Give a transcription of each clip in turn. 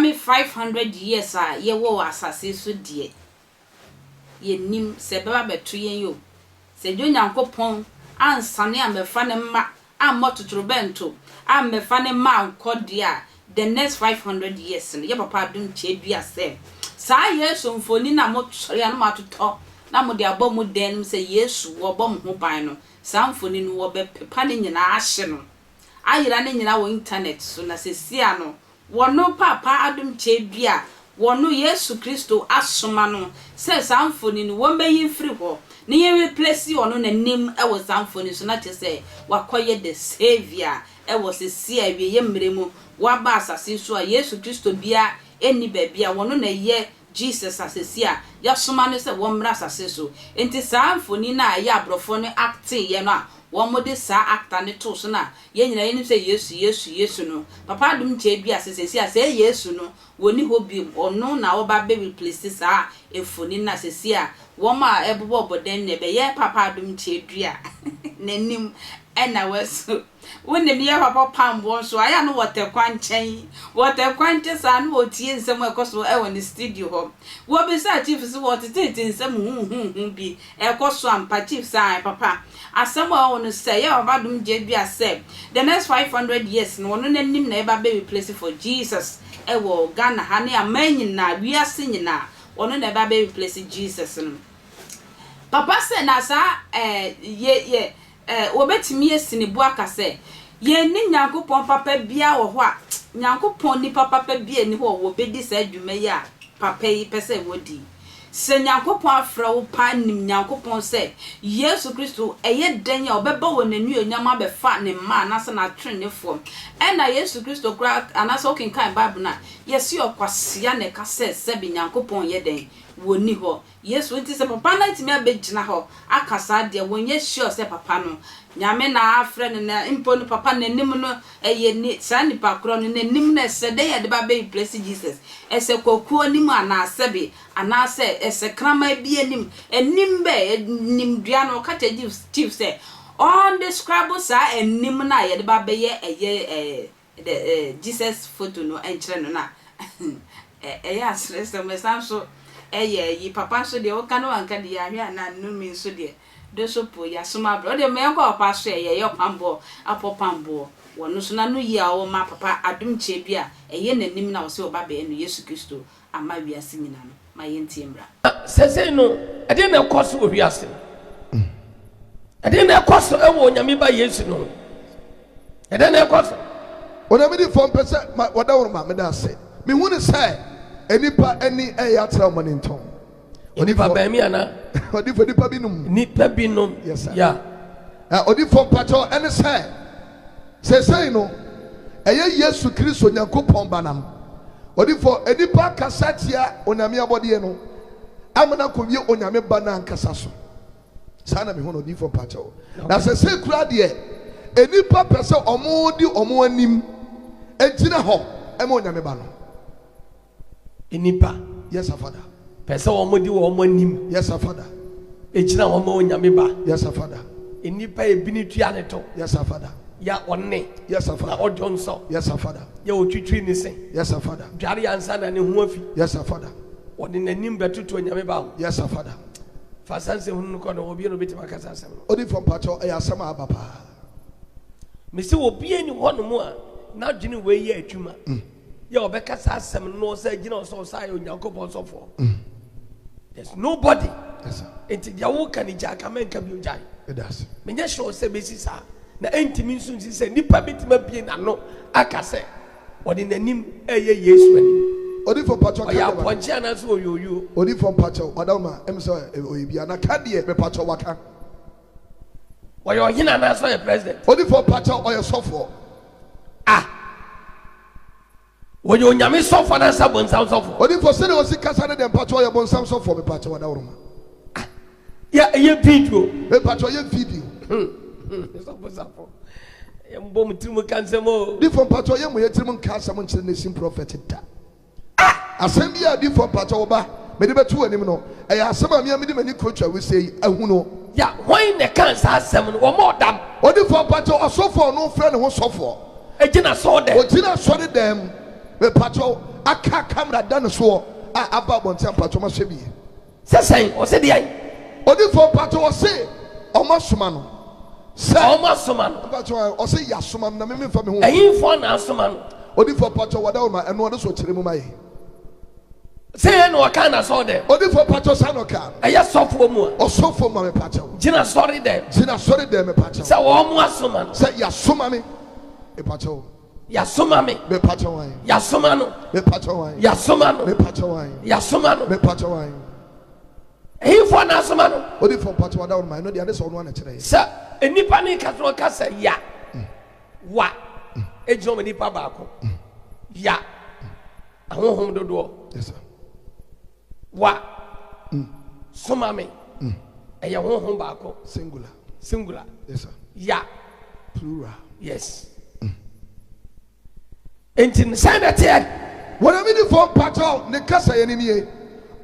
Nyame 500 years ye wo asase so die ye nim se beba beto yen yo se jo Nyankopon ansane amefa ne ma amototoro bento amefa ne ma ankode a the next 500 years no ye papa Adom chedua se sa Yesu mfoni na motore ya no matoto na mo de abom den se Yesu wo bom ho ban no sa mfoni no wo be pepa ne nyina ahye no ayira ne nyina wo internet so na se sia no wono papa Adom chedua wono Yesu Kristo asoma no se sa mfoni no wo meyi free ho ne ye replace wono nanim e wo sa mfoni so na te se wakoye the savior e wo se sia wie ye mremu wa ba asase so a Yesu Kristo bia eni bebia wono na ye Jesus asesia ya soma no se wo mra asase so enti sa mfoni na ya abrofo no acting ye no a wo mode sa actor ne to so na ye nyina ye nim se Yesu no papa Adom chedua asesia se Yesu no woni hobi ono na wo ba be replace sa efoni na asesia wo ma ebobo boden ne be ye papa Adom chedua nanim ena weso woni me ye papa Opambour so aya no wote kwanche sa no otie nsem ekoso e woni studio ho wo be sa chief so wote tete nsem bi ekoso ampa chief sa papa asem a woni say ye papa Adom chedua say the next 500 years no wono nanim na e ba be replace for Jesus e wo Ghana ha ne amanyi na wiase nyina wono na e ba be replace Jesus no papa say na sa ye obetimi esinibu akase ye ni Nyankopon papa bia wo ho a Nyankopon ni papa bia ni ho wo bedi sa adwuma ya papa yi pese wodi se Nyankopon afra wo pa nim Nyankopon se Yesu Kristo eye den ya obeba wo nanu onyama be fa ne ma na se na twenefo e na Yesu Kristo kra anaso kinkan Bible na yesi okwasea ne kase se bi Nyankopon ye den woni ho Yesu nti se papa na timi abegina ho akasa de wonye sure se papa no nyame na afre ne na impo no papa na nim no eye ni sa ni pakro no na nim na se de ye de ba be place Jesus ese kokuo nim ana sebe ana se ese krama bi enim be nim dua no ka chief se on the scrabble sa enim na ye de ba be ye eye Jesus photo no enchre no na ya stress me sanso yi papa so de o kanu anka de ya hwe na no mi so de do so po ya soma bro de me ko papa so ye Opambour Opambour wono so na no yi a wo ma papa Adom chedua eye nanim na wo se oba be no Yesu Kristo ama wiase nyina no ma ye ntiembra sese no ade na koso wiase ade na koso e wo nyame ba Yesu no ade na koso ona me di fom pese wada wo ma me da se me hu ne sai enipa eni ya tra mo ne nton onipa ba mi ana onipa binum nipa binum ya onipa pacho eni sai no eye Yesu Kristo Nyankopon banam onipa enipa kasatia onyame abode no amana ko wie onyame bana nkasa so sana me hono onipa pacho na se kura de enipa pese omodi omo anim entina ho ema onyame ba no enipa yes father pese omodi wo omo anim yes father ejina wo mo onyame ba yes father enipa ebini tua ne to yes father ya onne yes father na odonso yes father ya otwitwi ni se yes father dware ansa na ne ho afi yes father odi nanim betutu onyame ba ho yes father fasanse hunu ko no obi no betima kasa asem odi from pacho e asem abapa me se obi ani hono mu a na dwene we ye atwuma ya obekasa asem no se gina so sai Onyankopon sofo there's nobody yes sir enti dia wo kan jaka menka bi ojai it does me nya sure se besi sa na entimi nso nsi se nipa betima bie na no akase odi nanim eye Yesu ani odi from pacho ya ponche na so oyoyo odi from pacho madama em so oyibia na kade be pacho waka oyo hina na so president odi from pacho oyo sofo oyo nyame sofo na sabon sam sofo odi for say o si kasa ne dem pacho oyo bon sam sofo be pacho wada woroma ya video be pacho ye video sofo mbo mutimu kansemo di from pacho ye mo ye tirim nka asam nkire na sim prophet da asem bia di from pacho oba me de betu anim no e ya asem am ya me de mani kocha we say ahu no ya when the cancer asem no mo dam odi from pacho osofo no frɛ ne ho sofo ejina so de ojina so de dem be pacho aka camera done so aba bontia pato ma hwe bi say o say dey odifo pato o say omasoma no say omasoma no pato o say yasoma na me mfa me ho eyin fo na asoma no odifo pato wada o ma eno o so kire mu mai say no ka na so dey odifo pato sa no ka eya sofo mu o sofo ma me pato gina sorry dem me pato say o mu asoma no say yasoma me e pato yasoma me pato wan yasoma no me pato wan yasoma no me pato wan yasoma no me pato wan eyin fo na asoma no odifo pato wada o ma no de so no na kire say enipa ne ka so ka say ya wa ejiro me nipa ba ko ya ahohom dodo yes sir wa soma me eya honhom ba ko singular yes sir ya plural yes entin sanate when I mean for pato ne kasa ye ni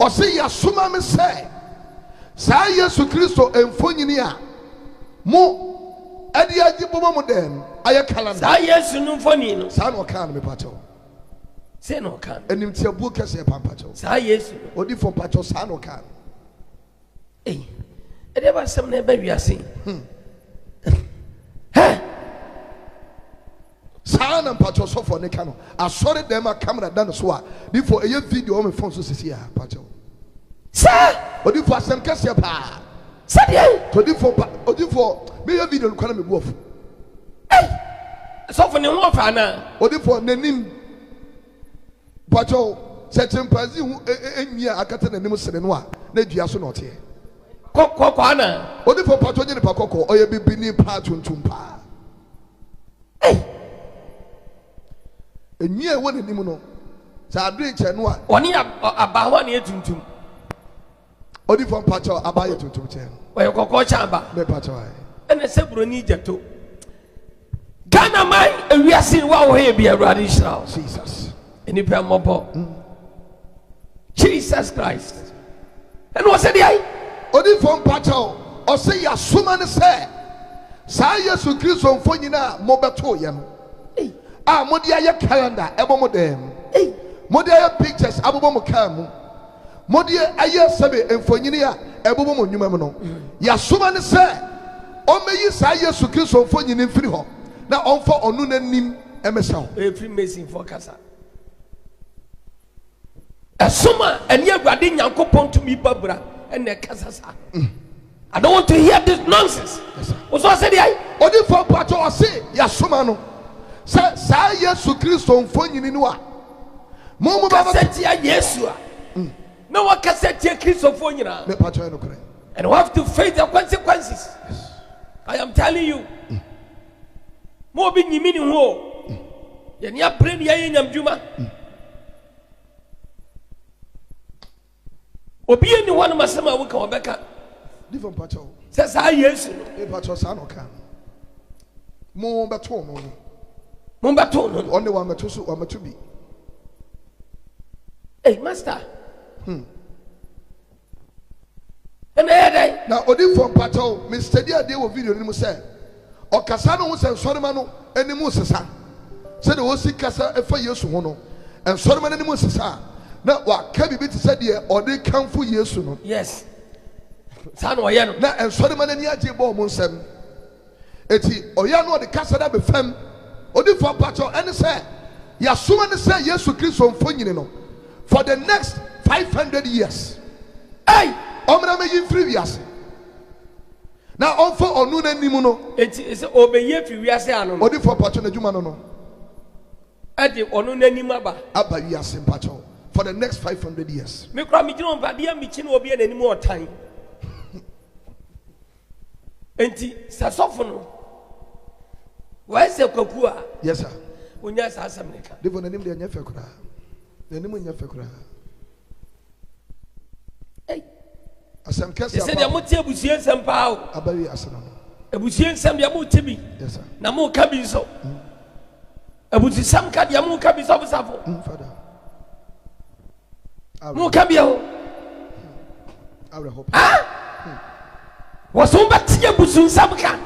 o say ya soma me say sa Yesu Kristo emfonyini a mo ade agibomo mo dem aye calendar sa Yesu no mfoni no sa no kan me pato say no kan enim ti abu kase pampato sa Yesu odi for pato sa no kan eh ede ba sem na ba wiase sa na pato so for ne kan asori dem a camera dan so a before eye video on my phone so sisi a pato sa odi for asem kase pa sa dey odi for me your video kwa na me buofu so for ne ho fa na odi for nanim pato se chimpazi hu enyi akata nanim sere no a na dua so na ote kokko na odi for pato je ne pa kokko oye bibini pa tuntum pa enyi e woni nanim no sa adu che no a oni abawa ne tuntum odi for pato abaye tuntum che oye kokko cha ba me pato ai ene sebro ni jato Ghana man ewiase wa wo he bia Awurade Israel Jesus eni pe mobo Jesus Christ and what said I odi for pato o say ya suma ne say sa Yesu Kristo mfo nyina mo beto ye no mo dia ye calendar ebo mo dem mo dia ye pictures abobo mo kan mu mo dia aye sebe mfonyini a ebo mo nyuma mu no ya suma ne say o meyi sa Yesu Kristo mfo nyini mfiri ho na onfo onu nanim emesaw every messing for kasa asoma eni Awurade Nyankopon to me babra ene kasa sa I don't want to hear this nonsense. What's what said I odi for pato o say ya suma no sa Yesu Kristo mfo nyini no a mo baba kaseti ya Yesu a na wa kaseti ya Kristo fo nyina me pato no kore and we have to face the consequences. I am telling you. Mo bi nyimi ni ho ye ni apre ni ye nyamdwuma obi ni wonu masema wo ka obeka different pato se sa Yesu no me pato sa no kan mo beto no mo beto no on the one meto so o meto bi hey master and na odi for pato me study ade wo video ni mo say o kasa no ho se nsorema no animu sesa se de wo si kasa efa Yesu ho no nsorema no animu sesa na wa ka bibi ti se de o de kanfo Yesu no yes sa no ye no na nsorema no ni age bo mo nsem eti oya no de kasa da be fam odi for pato ene se ya suma ne se Yesu Kristo mfo nyine no for the next 500 years hey omra me yimfiri wiase na onfo onu na nimu no enti se obeye fi wiase anu odi for pato na djuma no edi onu na nimu aba wiase pato for the next 500 years me kra me gino mba dia me chi na obi na nimu otan enti sasofo no wa se kwaku a yes sir onya sa asam ne ka devo na nimu de nya fekura na nimu nya fekura asam kesi apa se de motie abusien sem pa o abawi asana no abusien sem de mo tibi yes sir na mo ka bi so abusi sam ka de mo ka bi so bosafo father mo ka bi o awre hope was on back to your busun sam ka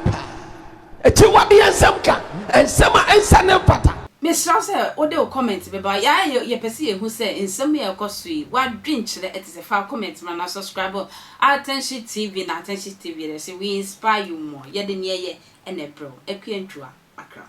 e ti wade ensam ka ensama ensa ne pata Miss Rose say o de comment be ba ya ye pese ye hu say nsem ye kosui wa dwen kire etise fa comment man na subscribe Attention TV na Attention TV say we inspire you more ye de ne ye ene bro ekwe ntwa akra